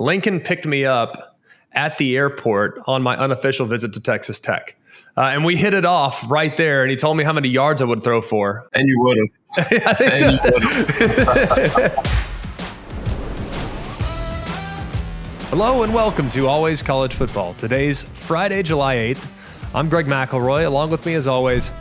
Lincoln picked me up at the airport on my unofficial visit to Texas Tech. And we hit it off right there. And he told me how many yards I would throw for. And you would have. And you would have. Hello and welcome to Always College Football. Today's Friday, July 8th. I'm Greg McElroy. Along with me, as always,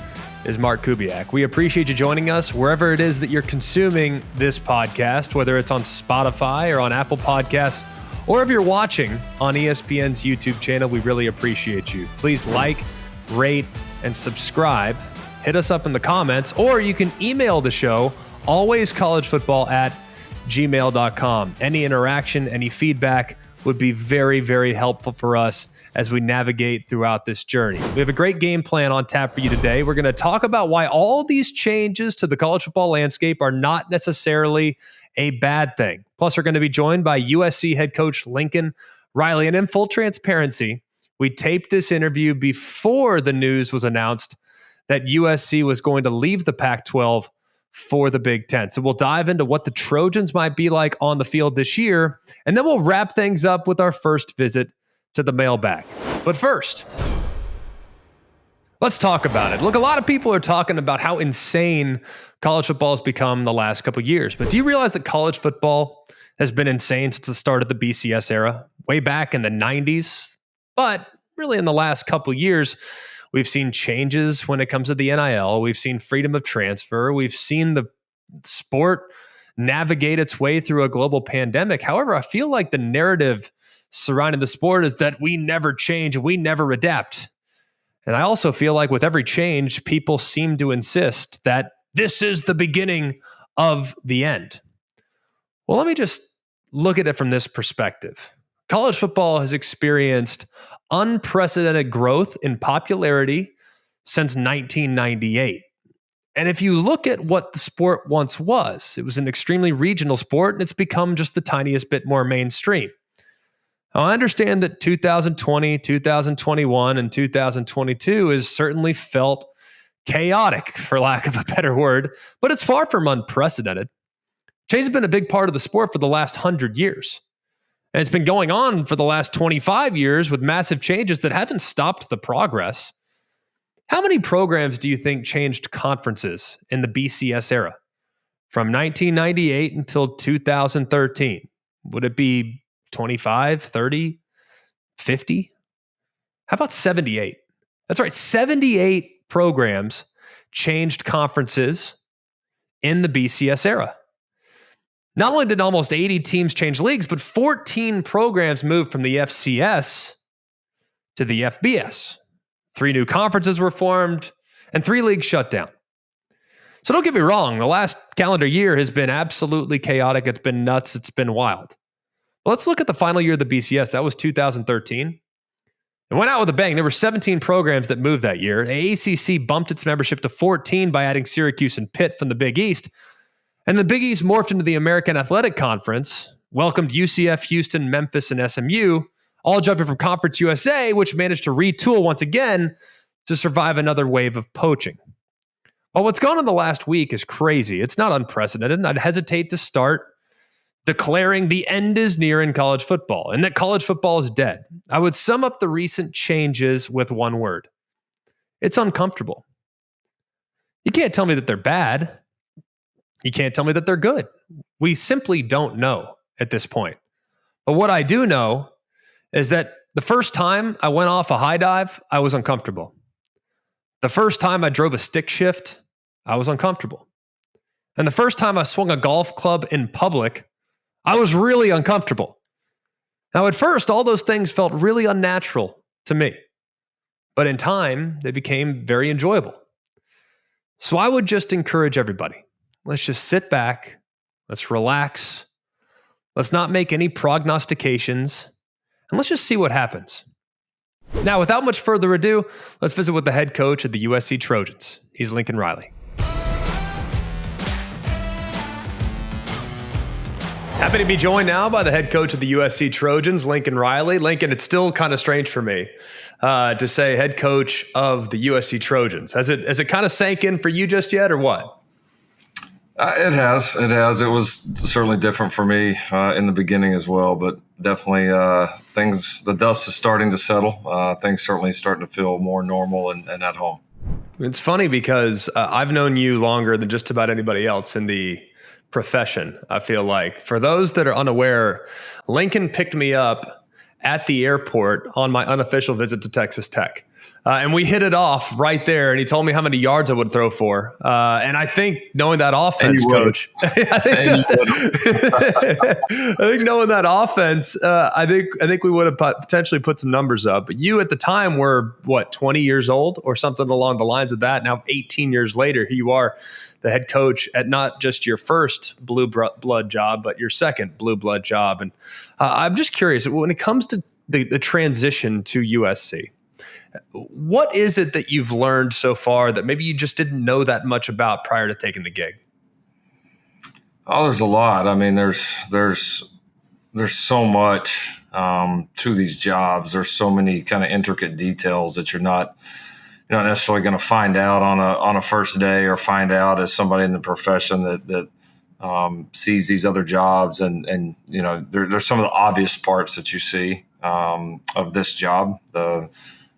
is Mark Kubiak. We appreciate you joining us wherever it is that you're consuming this podcast, whether it's on Spotify or on Apple Podcasts, or if you're watching on ESPN's YouTube channel. We really appreciate you. Please like, rate, and subscribe. Hit us up in the comments, or you can email the show, alwayscollegefootball@gmail.com. Any interaction, any feedback would be very, very helpful for us as we navigate throughout this journey. We have a great game plan on tap for you today. We're going to talk about why all these changes to the college football landscape are not necessarily a bad thing. Plus, we're going to be joined by USC head coach Lincoln Riley. And in full transparency, we taped this interview before the news was announced that USC was going to leave the Pac-12 for the Big Ten. So we'll dive into what the Trojans might be like on the field this year, and then we'll wrap things up with our first visit to the mailbag. But first, let's talk about it. Look, a lot of people are talking about how insane college football has become the last couple of years. But do you realize that college football has been insane since the start of the BCS era, way back in the 90s? But really in the last couple of years, we've seen changes when it comes to the NIL. We've seen freedom of transfer. We've seen the sport navigate its way through a global pandemic. However, I feel like the narrative surrounding the sport is that we never change, we never adapt. And I also feel like with every change, people seem to insist that this is the beginning of the end. Well, let me just look at it from this perspective. College football has experienced unprecedented growth in popularity since 1998. And if you look at what the sport once was, it was an extremely regional sport, and it's become just the tiniest bit more mainstream. Now, I understand that 2020, 2021, and 2022 has certainly felt chaotic, for lack of a better word, but it's far from unprecedented. Change has been a big part of the sport for the last 100 years. And it's been going on for the last 25 years with massive changes that haven't stopped the progress. How many programs do you think changed conferences in the BCS era from 1998 until 2013? Would it be 25, 30, 50? How about 78? That's right, 78 programs changed conferences in the BCS era. Not only did almost 80 teams change leagues, but 14 programs moved from the FCS to the FBS. 3 new conferences were formed, and 3 leagues shut down. So don't get me wrong, the last calendar year has been absolutely chaotic. It's been nuts. It's been wild. But let's look at the final year of the BCS. That was 2013. It went out with a bang. There were 17 programs that moved that year. The ACC bumped its membership to 14 by adding Syracuse and Pitt from the Big East. And the Big East morphed into the American Athletic Conference, welcomed UCF, Houston, Memphis, and SMU, all jumping from Conference USA, which managed to retool once again to survive another wave of poaching. Well, what's gone on the last week is crazy. It's not unprecedented. I'd hesitate to start declaring the end is near in college football and that college football is dead. I would sum up the recent changes with one word. It's uncomfortable. You can't tell me that they're bad. You can't tell me that they're good. We simply don't know at this point. But what I do know is that the first time I went off a high dive, I was uncomfortable. The first time I drove a stick shift, I was uncomfortable. And the first time I swung a golf club in public, I was really uncomfortable. Now, at first, all those things felt really unnatural to me. But in time, they became very enjoyable. So I would just encourage everybody. Let's just sit back. Let's relax. Let's not make any prognostications. And let's just see what happens. Now, without much further ado, let's visit with the head coach of the USC Trojans. He's Lincoln Riley. Happy to be joined now by the head coach of the USC Trojans, Lincoln Riley. Lincoln, it's still kind of strange for me to say head coach of the USC Trojans. Has it kind of sank in for you just yet, or what? It has. It was certainly different for me in the beginning as well. But definitely the dust is starting to settle. Things certainly starting to feel more normal and at home. It's funny because I've known you longer than just about anybody else in the profession. I feel like for those that are unaware, Lincoln picked me up at the airport on my unofficial visit to Texas Tech. And we hit it off right there. And he told me how many yards I would throw for. And I think knowing that offense, Coach, I think knowing that offense, I think we would have potentially put some numbers up. But you at the time were, 20 years old or something along the lines of that. Now, 18 years later, here you are, the head coach at not just your first blue blood job, but your second blue blood job. And I'm just curious, when it comes to the transition to USC, what is it that you've learned so far that maybe you just didn't know that much about prior to taking the gig? Oh, there's a lot. I mean, there's so much to these jobs. There's so many kind of intricate details that you're not necessarily going to find out on a first day, or find out as somebody in the profession that sees these other jobs. And there's some of the obvious parts that you see of this job.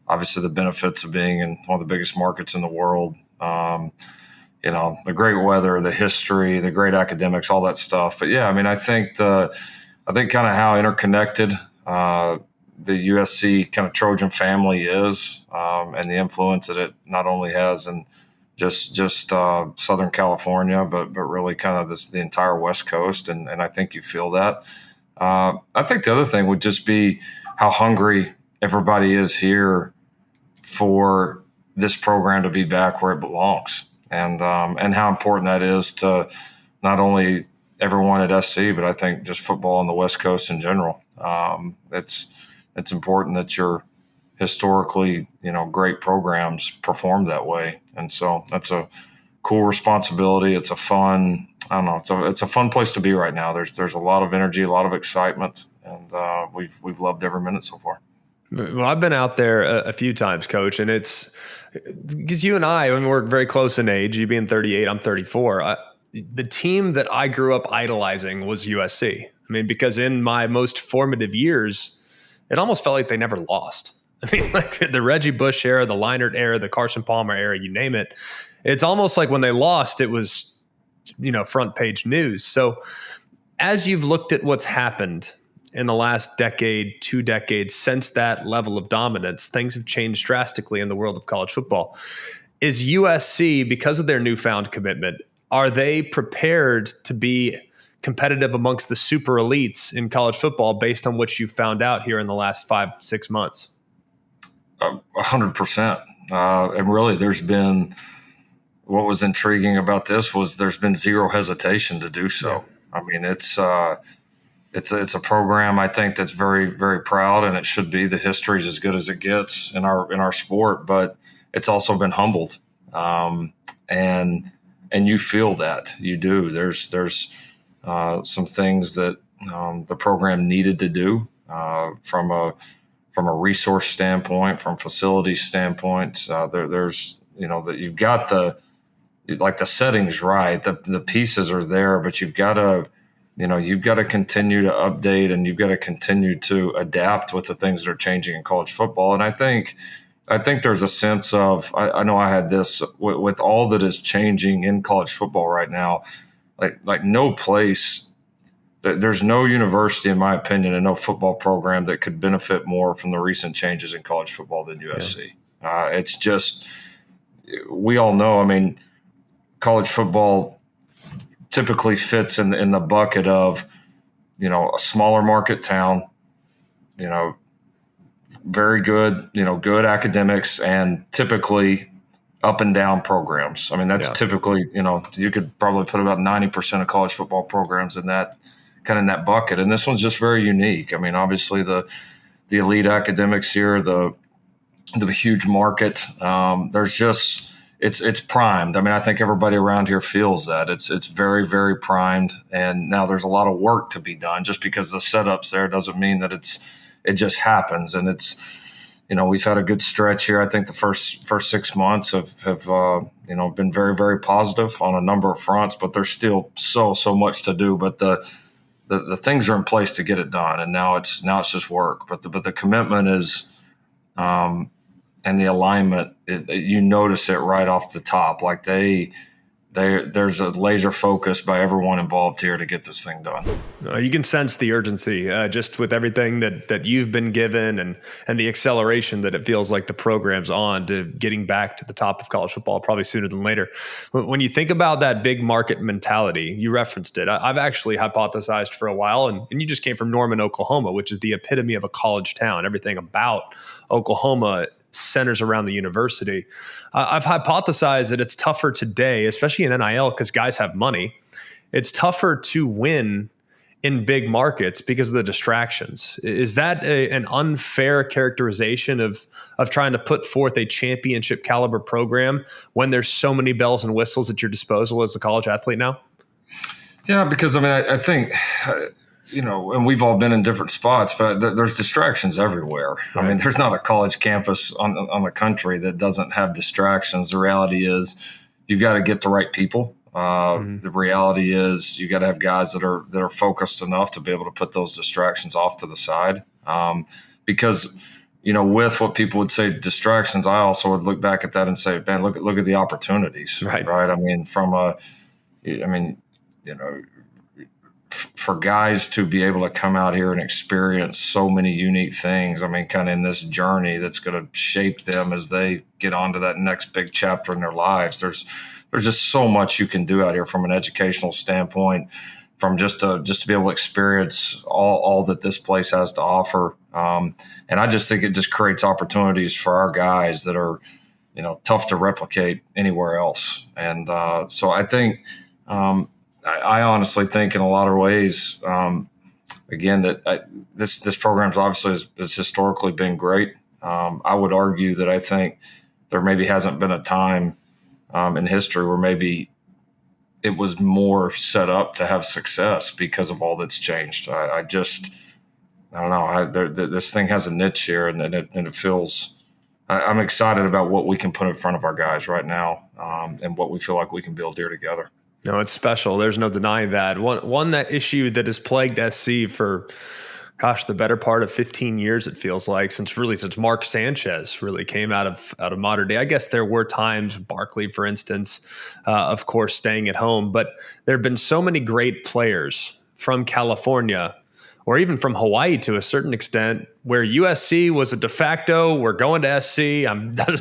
Obviously, the benefits of being in one of the biggest markets in the world, the great weather, the history, the great academics, all that stuff. But yeah, I mean, I think kind of how interconnected the USC kind of Trojan family is, and the influence that it not only has in just Southern California, but really kind of the entire West Coast. And I think you feel that. I think the other thing would just be how hungry everybody is here for this program to be back where it belongs, and how important that is to not only everyone at SC, but I think just football on the West Coast in general. It's important that your historically, great programs perform that way. And so that's a cool responsibility. It's a fun, it's a fun place to be right now. There's a lot of energy, a lot of excitement, and we've loved every minute so far. Well, I've been out there a few times, Coach, and it's because you and I, we're very close in age. You being 38, I'm 34. The team that I grew up idolizing was USC. I mean, because in my most formative years, it almost felt like they never lost. I mean, like the Reggie Bush era, the Leinart era, the Carson Palmer era, you name it. It's almost like when they lost, it was, front page news. So as you've looked at what's happened in the last decade, 2 decades, since that level of dominance, things have changed drastically in the world of college football. Is USC, because of their newfound commitment, are they prepared to be competitive amongst the super elites in college football based on what you've found out here in the last 5-6 months? 100%. And really, there's been, what was intriguing about this was there's been zero hesitation to do so. Yeah. I mean, it's a program I think that's very, very proud, and it should be. The history is as good as it gets in our sport, but it's also been humbled, and you feel that. You do. There's some things that the program needed to do from a resource standpoint, from facility standpoint. There's that you've got the settings right, the pieces are there, but you've got to continue to update, and you've got to continue to adapt with the things that are changing in college football. And I think there's a sense of, I know I had this with all that is changing in college football right now, like no place, there's no university, in my opinion, and no football program that could benefit more from the recent changes in college football than USC. Yeah. It's just, we all know, I mean, college football typically fits in the bucket of, a smaller market town, very good, good academics, and typically up and down programs. I mean, that's typically, you could probably put about 90% of college football programs in that bucket. And this one's just very unique. I mean, obviously the elite academics here, the huge market, there's just, it's primed. I mean, I think everybody around here feels that it's very, very primed. And now there's a lot of work to be done. Just because the setup's there doesn't mean that it just happens. And it's, we've had a good stretch here. I think the first 6 months have been very, very positive on a number of fronts, but there's still so much to do. But the the things are in place to get it done, and now it's just work. But the commitment is, and the alignment, you notice it right off the top. Like there's a laser focus by everyone involved here to get this thing done. You can sense the urgency just with everything that you've been given and the acceleration that it feels like the program's on to getting back to the top of college football probably sooner than later. When you think about that big market mentality, you referenced it. I've actually hypothesized for a while, and you just came from Norman, Oklahoma, which is the epitome of a college town. Everything about Oklahoma centers around the university. I've hypothesized that it's tougher today, especially in NIL, because guys have money. It's tougher to win in big markets because of the distractions. Is that an unfair characterization of trying to put forth a championship caliber program when there's so many bells and whistles at your disposal as a college athlete now? Yeah, because I think, and we've all been in different spots, but there's distractions everywhere. Right. I mean, there's not a college campus on the country that doesn't have distractions. The reality is you've got to get the right people. The reality is you got to have guys that are focused enough to be able to put those distractions off to the side. Because, with what people would say distractions, I also would look back at that and say, man, look at the opportunities, right? I mean, for guys to be able to come out here and experience so many unique things, I mean, kind of in this journey that's going to shape them as they get onto that next big chapter in their lives. There's just so much you can do out here from an educational standpoint, from just to be able to experience all that this place has to offer. And I just think it just creates opportunities for our guys that are, tough to replicate anywhere else. And so I think, I honestly think in a lot of ways, again, that this program's obviously has historically been great. I would argue that I think there maybe hasn't been a time in history where maybe it was more set up to have success because of all that's changed. I don't know. This thing has a niche here, and it feels. I'm excited about what we can put in front of our guys right now, and what we feel like we can build here together. No, it's special. There's no denying that. One that issue that has plagued SC for, the better part of 15 years, it feels like, since Mark Sanchez really came out of modern day. I guess there were times, Barkley, for instance, of course, staying at home, but there have been so many great players from California or even from Hawaii to a certain extent, where USC was a de facto, we're going to SC,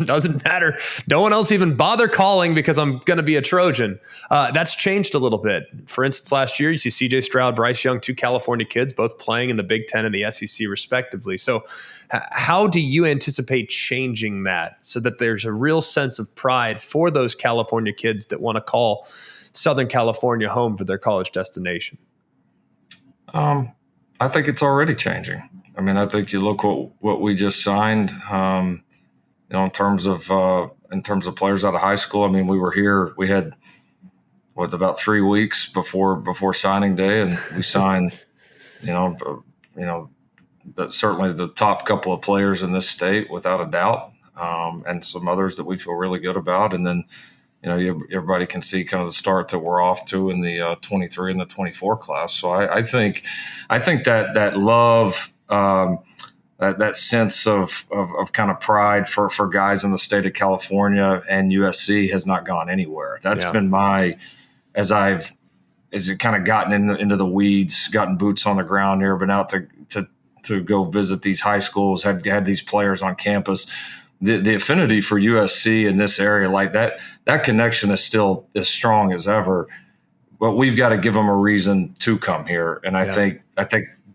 doesn't matter. No one else even bother calling because I'm going to be a Trojan. That's changed a little bit. For instance, last year, you see CJ Stroud, Bryce Young, two California kids, both playing in the Big Ten and the SEC respectively. So how do you anticipate changing that so that there's a real sense of pride for those California kids that want to call Southern California home for their college destination? I think it's already changing. I mean, I think you look what we just signed, in terms of players out of high school. I mean, we were here. We had about 3 weeks before signing day, and we signed, certainly the top couple of players in this state without a doubt, and some others that we feel really good about. And then, everybody can see kind of the start that we're off to in the 23 and the 24 class. So I think that love, that sense of kind of pride for guys in the state of California and USC has not gone anywhere. That's been as it kind of gotten into the weeds, gotten boots on the ground here, been out to go visit these high schools, had these players on campus. The affinity for USC in this area, like that connection is still as strong as ever, but we've got to give them a reason to come here. And I think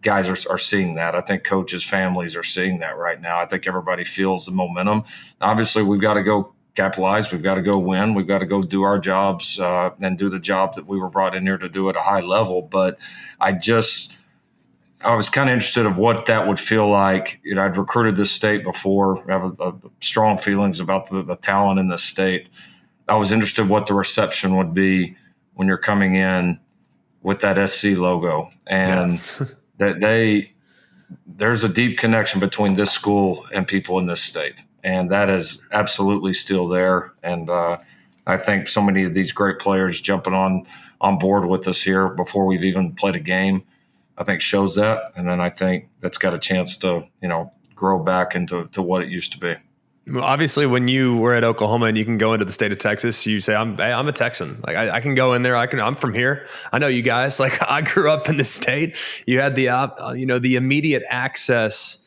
guys are seeing that. I think coaches, families are seeing that right now. I think everybody feels the momentum. Obviously, we've got to go capitalize. We've got to go win. We've got to go do our jobs and do the job that we were brought in here to do at a high level. But I was kind of interested of what that would feel like. I'd recruited this state before. I have strong feelings about the talent in this state. I was interested what the reception would be when you're coming in with that SC logo, and that there's a deep connection between this school and people in this state, and that is absolutely still there. And I think so many of these great players jumping on board with us here before we've even played a game. I think shows that. And then I think that's got a chance to, grow back into what it used to be. Well, obviously, when you were at Oklahoma and you can go into the state of Texas, you say, I'm a Texan. Like I can go in there. I'm from here. I know you guys. Like I grew up in the state. You had the immediate access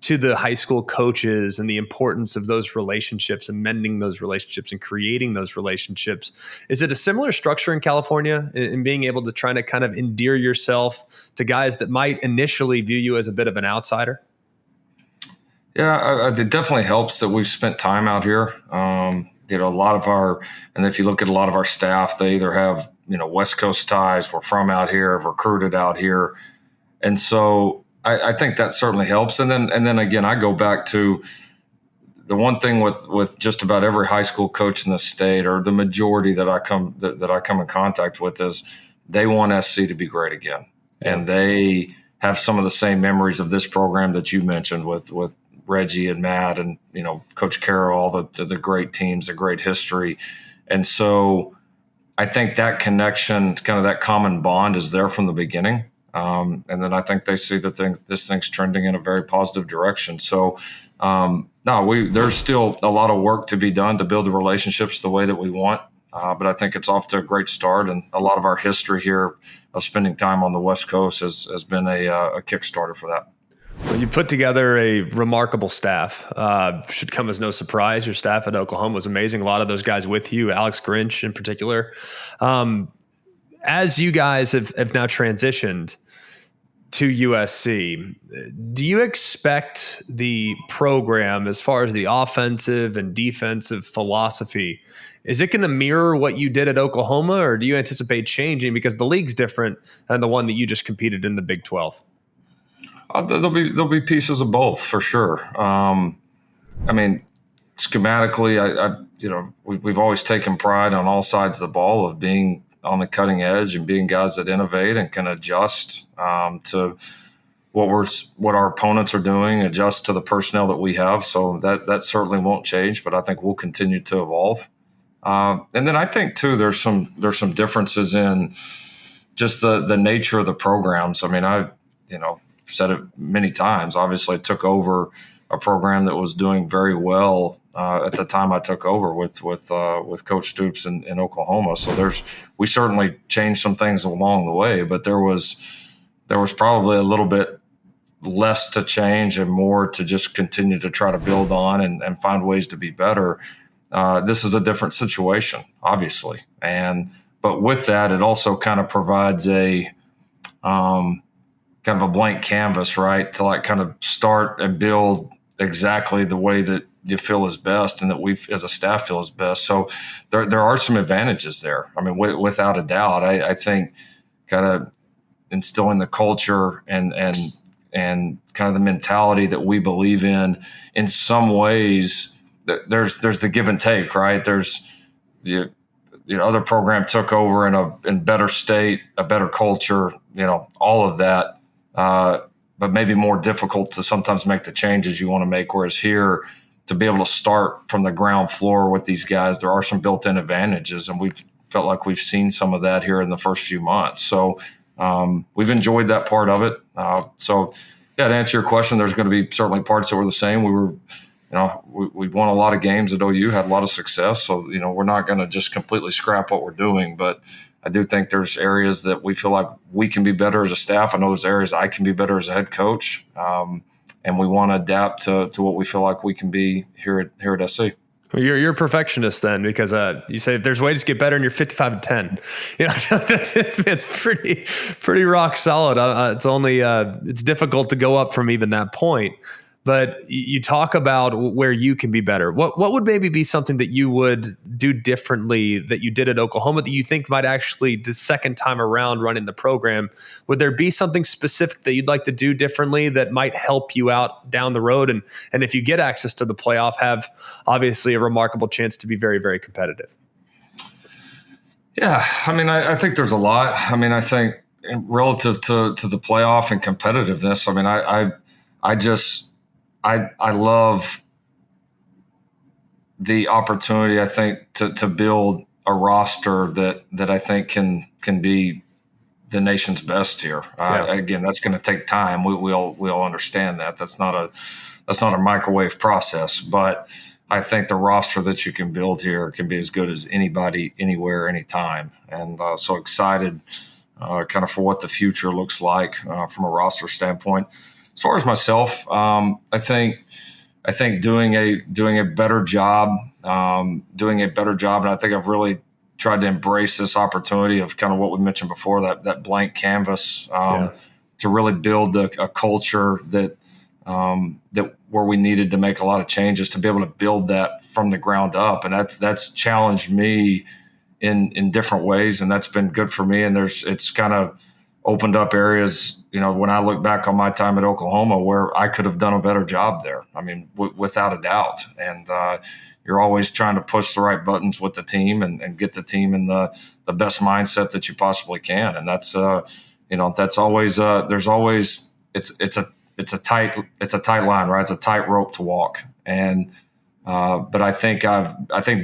to the high school coaches and the importance of those relationships and mending those relationships and creating those relationships. Is it a similar structure in California in being able to try to kind of endear yourself to guys that might initially view you as a bit of an outsider? Yeah, it definitely helps that we've spent time out here. A lot of and if you look at a lot of our staff, they either have, West Coast ties, we're from out here, have recruited out here. And so I think that certainly helps. And then again, I go back to the one thing with just about every high school coach in the state, or the majority that I come in contact with, is they want SC to be great again. Yeah. And they have some of the same memories of this program that you mentioned with Reggie and Matt and, Coach Carroll, all the great teams, the great history. And so I think that connection, kind of that common bond, is there from the beginning. And then I think they see this thing's trending in a very positive direction. So there's still a lot of work to be done to build the relationships the way that we want. But I think it's off to a great start. And a lot of our history here of spending time on the West Coast has been a Kickstarter for that. Well, you put together a remarkable staff. Should come as no surprise. Your staff at Oklahoma was amazing. A lot of those guys with you, Alex Grinch in particular. As you guys have now transitioned to USC, do you expect the program, as far as the offensive and defensive philosophy, is it going to mirror what you did at Oklahoma, or do you anticipate changing because the league's different than the one that you just competed in the Big 12? There'll be pieces of both for sure. Schematically, we've always taken pride on all sides of the ball of being on the cutting edge and being guys that innovate and can adjust to what our opponents are doing, adjust to the personnel that we have. So that certainly won't change, but I think we'll continue to evolve. And then I think too, there's some differences in just the nature of the programs. I mean, I've said it many times. Obviously, I took over a program that was doing very well at the time I took over with Coach Stoops in Oklahoma. So we certainly changed some things along the way, but there was probably a little bit less to change and more to just continue to try to build on and find ways to be better. This is a different situation, obviously, but with that, it also kind of provides a kind of a blank canvas, right? To like kind of start and build exactly the way that you feel is best and that we as a staff feel is best. So there are some advantages there. I mean, without a doubt, I think kind of instilling the culture and kind of the mentality that we believe in some ways, there's the give and take, right? There's the other program took over in better state, a better culture, all of that. But maybe more difficult to sometimes make the changes you want to make. Whereas here, to be able to start from the ground floor with these guys, there are some built-in advantages, and we've felt like we've seen some of that here in the first few months. So we've enjoyed that part of it. To answer your question, there's going to be certainly parts that were the same. We won a lot of games at OU, had a lot of success. So, we're not going to just completely scrap what we're doing, but I do think there's areas that we feel like we can be better as a staff. I know there's areas I can be better as a head coach. And we want to adapt to what we feel like we can be here at SC. Well, you're a perfectionist then, because you say if there's ways to get better and you're 55-10. It's pretty rock solid. It's difficult to go up from even that point. But you talk about where you can be better. What would maybe be something that you would do differently that you did at Oklahoma that you think might actually, the second time around running the program, would there be something specific that you'd like to do differently that might help you out down the road? And if you get access to the playoff, have obviously a remarkable chance to be very, very competitive. Yeah, I mean, I think there's a lot. I mean, I think relative to the playoff and competitiveness, I mean, I love the opportunity, I think, to build a roster that I think can be the nation's best here. Again, that's going to take time. We all understand that. That's not a microwave process, but I think the roster that you can build here can be as good as anybody, anywhere, anytime. And so excited kind of for what the future looks like from a roster standpoint. As far as myself, I think doing a better job, and I think I've really tried to embrace this opportunity of kind of what we mentioned before, that blank canvas, to really build a culture that where we needed to make a lot of changes, to be able to build that from the ground up. And that's challenged me in different ways. And that's been good for me. And it's kind of opened up areas, when I look back on my time at Oklahoma, where I could have done a better job there. I mean, without a doubt. And you're always trying to push the right buttons with the team and get the team in the best mindset that you possibly can. And that's, that's always, there's always, it's a tight line, right? It's a tight rope to walk. And, but I think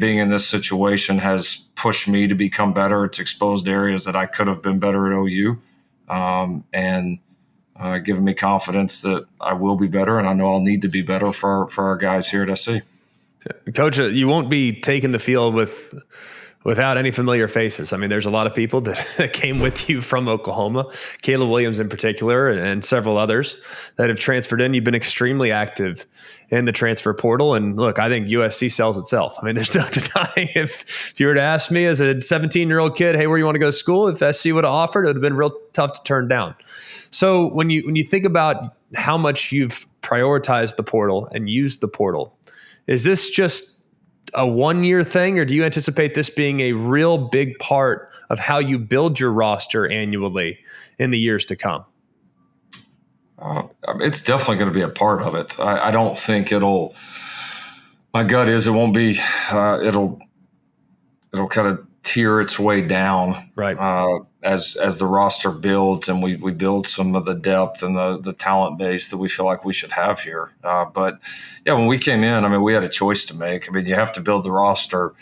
being in this situation has pushed me to become better. It's exposed areas that I could have been better at OU. And giving me confidence that I will be better, and I know I'll need to be better for our guys here at SC. Coach, you won't be taking the field without any familiar faces. I mean, there's a lot of people that came with you from Oklahoma, Caleb Williams in particular, and several others that have transferred in. You've been extremely active in the transfer portal. And look, I think USC sells itself. I mean, there's no denying if you were to ask me as a 17-year-old kid, hey, where you want to go to school? If SC would have offered, it would have been real tough to turn down. So when you think about how much you've prioritized the portal and used the portal, is this just a one-year thing, or do you anticipate this being a real big part of how you build your roster annually in the years to come? It's definitely going to be a part of it. I don't think it'll. My gut is it won't be. It'll kind of tear its way down, right? As the roster builds and we build some of the depth and the talent base that we feel like we should have here. But yeah, when we came in, I mean, we had a choice to make. I mean, you have to build the roster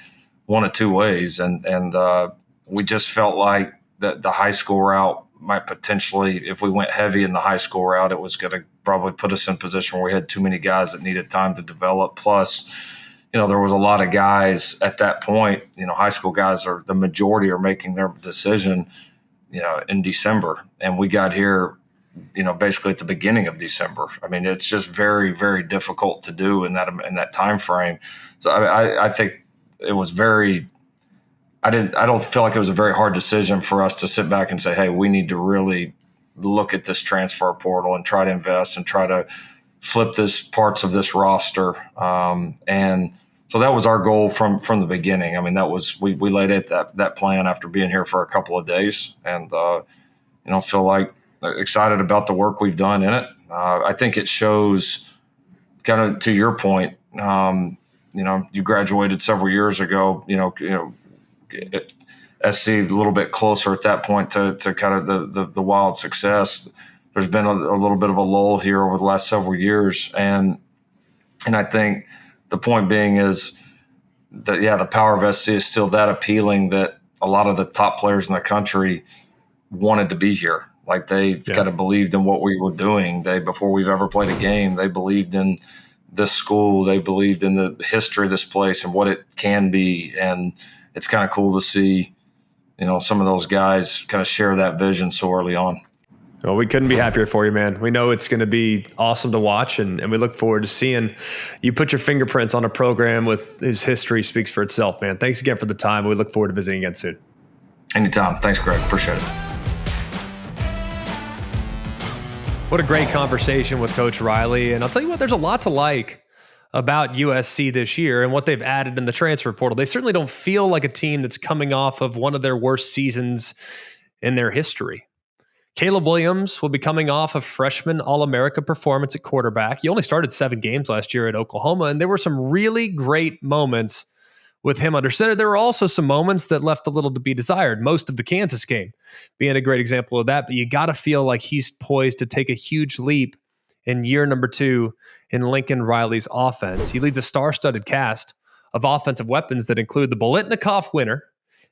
one of two ways, and we just felt like that the high school route might potentially, if we went heavy in the high school route, it was going to probably put us in a position where we had too many guys that needed time to develop. Plus, there was a lot of guys at that point, high school guys the majority are making their decision, in December. And we got here, basically at the beginning of December. I mean, it's just very, very difficult to do in that time frame. So I think it was I don't feel like it was a very hard decision for us to sit back and say, hey, we need to really look at this transfer portal and try to invest and try to flip this parts of this roster. And so that was our goal from the beginning. I mean, that was, we laid out that plan after being here for a couple of days, and, feel like excited about the work we've done in it. I think it shows, kind of to your point, you graduated several years ago, SC a little bit closer at that point to kind of the wild success. There's been a little bit of a lull here over the last several years. And I think the point being is that, the power of SC is still that appealing that a lot of the top players in the country wanted to be here. Like they kind of believed in what we were doing. Before we've ever played a game, they believed in this school. They believed in the history of this place and what it can be. And it's kind of cool to see, some of those guys kind of share that vision so early on. Well, we couldn't be happier for you, man. We know it's going to be awesome to watch, and we look forward to seeing you put your fingerprints on a program with whose history speaks for itself, man. Thanks again for the time. We look forward to visiting again soon. Anytime. Thanks, Greg. Appreciate it. What a great conversation with Coach Riley. And I'll tell you what, there's a lot to like about USC this year and what they've added in the transfer portal. They certainly don't feel like a team that's coming off of one of their worst seasons in their history. Caleb Williams will be coming off a freshman All-America performance at quarterback. He only started 7 games last year at Oklahoma, and there were some really great moments with him under center. There were also some moments that left a little to be desired, most of the Kansas game being a great example of that. But you got to feel like he's poised to take a huge leap in year number 2 in Lincoln Riley's offense. He leads a star-studded cast of offensive weapons that include the Bolitnikoff winner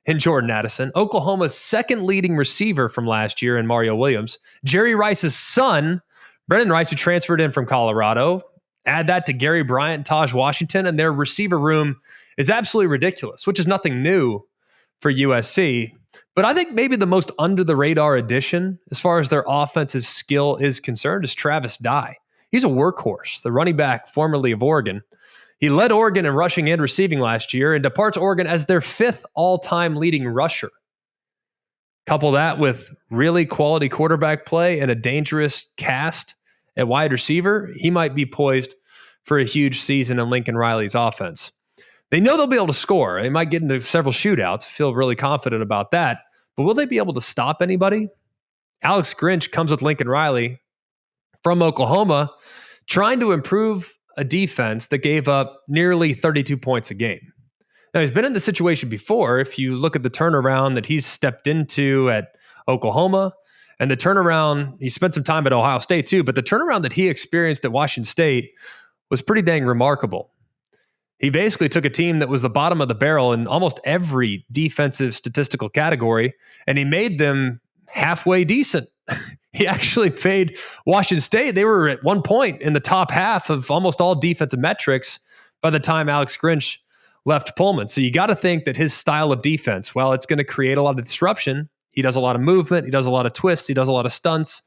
in Jordan Addison, Oklahoma's second leading receiver from last year in Mario Williams, Jerry Rice's son, Brendan Rice, who transferred in from Colorado. Add that to Gary Bryant and Taj Washington, and their receiver room is absolutely ridiculous, which is nothing new for USC. But I think maybe the most under-the-radar addition as far as their offensive skill is concerned is Travis Dye. He's a workhorse, the running back formerly of Oregon. He led Oregon in rushing and receiving last year and departs Oregon as their 5th all-time leading rusher. Couple that with really quality quarterback play and a dangerous cast at wide receiver, he might be poised for a huge season in Lincoln Riley's offense. They know they'll be able to score. They might get into several shootouts, feel really confident about that. But will they be able to stop anybody? Alex Grinch comes with Lincoln Riley from Oklahoma, trying to improve a defense that gave up nearly 32 points a game. Now, he's been in the situation before. If you look at the turnaround that he's stepped into at Oklahoma, and the turnaround, he spent some time at Ohio State too, but the turnaround that he experienced at Washington State was pretty dang remarkable. He basically took a team that was the bottom of the barrel in almost every defensive statistical category, and he made them halfway decent. He actually made Washington State, they were at one point in the top half of almost all defensive metrics by the time Alex Grinch left Pullman. So you got to think that his style of defense, well, it's going to create a lot of disruption. He does a lot of movement. He does a lot of twists. He does a lot of stunts.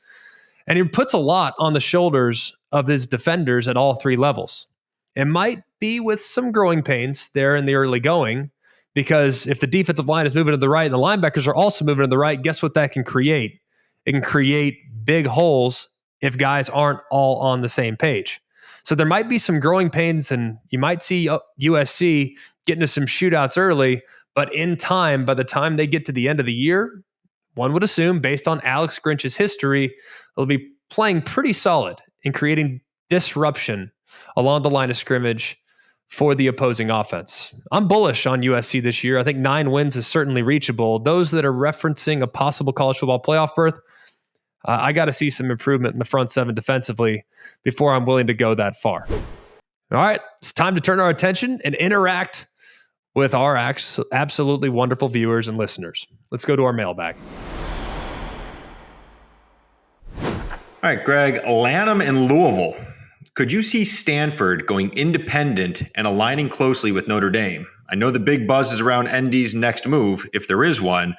And he puts a lot on the shoulders of his defenders at all 3 levels. It might be with some growing pains there in the early going, because if the defensive line is moving to the right and the linebackers are also moving to the right, guess what that can create? It can create big holes if guys aren't all on the same page. So there might be some growing pains, and you might see USC get into some shootouts early, but in time, by the time they get to the end of the year, one would assume, based on Alex Grinch's history, they'll be playing pretty solid in creating disruption along the line of scrimmage for the opposing offense. I'm bullish on USC this year. I think 9 wins is certainly reachable. Those that are referencing a possible college football playoff berth, I got to see some improvement in the front 7 defensively before I'm willing to go that far. All right, it's time to turn our attention and interact with our absolutely wonderful viewers and listeners. Let's go to our mailbag. All right, Greg, Lanham and Louisville. Could you see Stanford going independent and aligning closely with Notre Dame? I know the big buzz is around ND's next move, if there is one,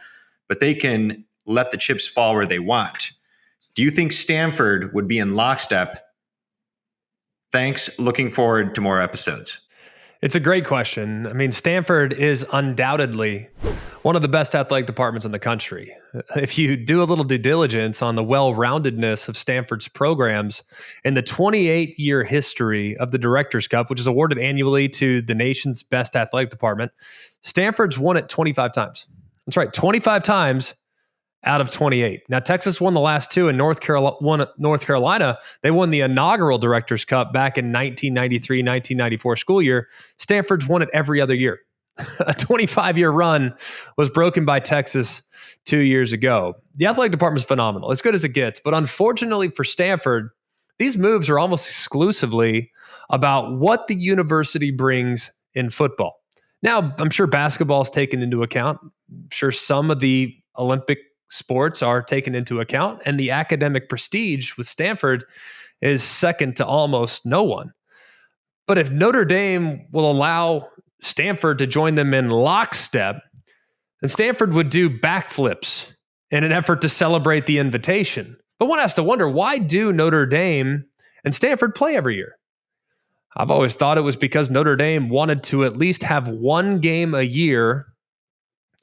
but they can let the chips fall where they want. Do you think Stanford would be in lockstep? Thanks. Looking forward to more episodes. It's a great question. I mean, Stanford is undoubtedly one of the best athletic departments in the country. If you do a little due diligence on the well-roundedness of Stanford's programs in the 28-year history of the Directors Cup, which is awarded annually to the nation's best athletic department, Stanford's won it 25 times. That's right, 25 times out of 28. Now, Texas won the last 2, and North Carolina, they won the inaugural Directors Cup back in 1993-1994 school year. Stanford's won it every other year. A 25-year run was broken by Texas 2 years ago. The athletic department is phenomenal, as good as it gets. But unfortunately for Stanford, these moves are almost exclusively about what the university brings in football. Now, I'm sure basketball is taken into account. I'm sure some of the Olympic sports are taken into account, and the academic prestige with Stanford is second to almost no one. But if Notre Dame will allow Stanford to join them in lockstep, then Stanford would do backflips in an effort to celebrate the invitation. But one has to wonder, why do Notre Dame and Stanford play every year? I've always thought it was because Notre Dame wanted to at least have one game a year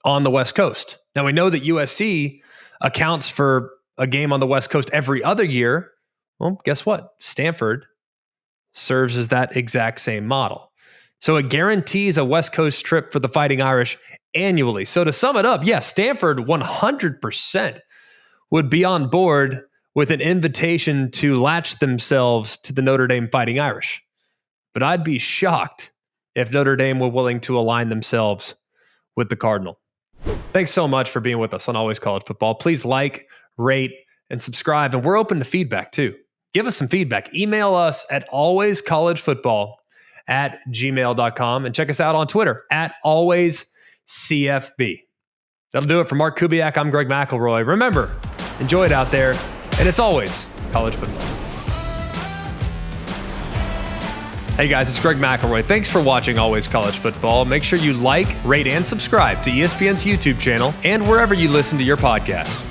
on the West Coast. Now, we know that USC accounts for a game on the West Coast every other year. Well, guess what? Stanford serves as that exact same model. So it guarantees a West Coast trip for the Fighting Irish annually. So to sum it up, yes, Stanford 100% would be on board with an invitation to latch themselves to the Notre Dame Fighting Irish. But I'd be shocked if Notre Dame were willing to align themselves with the Cardinal. Thanks so much for being with us on Always College Football. Please like, rate, and subscribe. And we're open to feedback too. Give us some feedback. Email us at alwayscollegefootball@gmail.com and check us out on Twitter @alwayscfb. That'll do it for Mark Kubiak. I'm Greg McElroy. Remember, enjoy it out there, and it's always college football. Hey guys, it's Greg McElroy. Thanks for watching Always College Football. Make sure you like, rate, and subscribe to ESPN's YouTube channel and wherever you listen to your podcasts.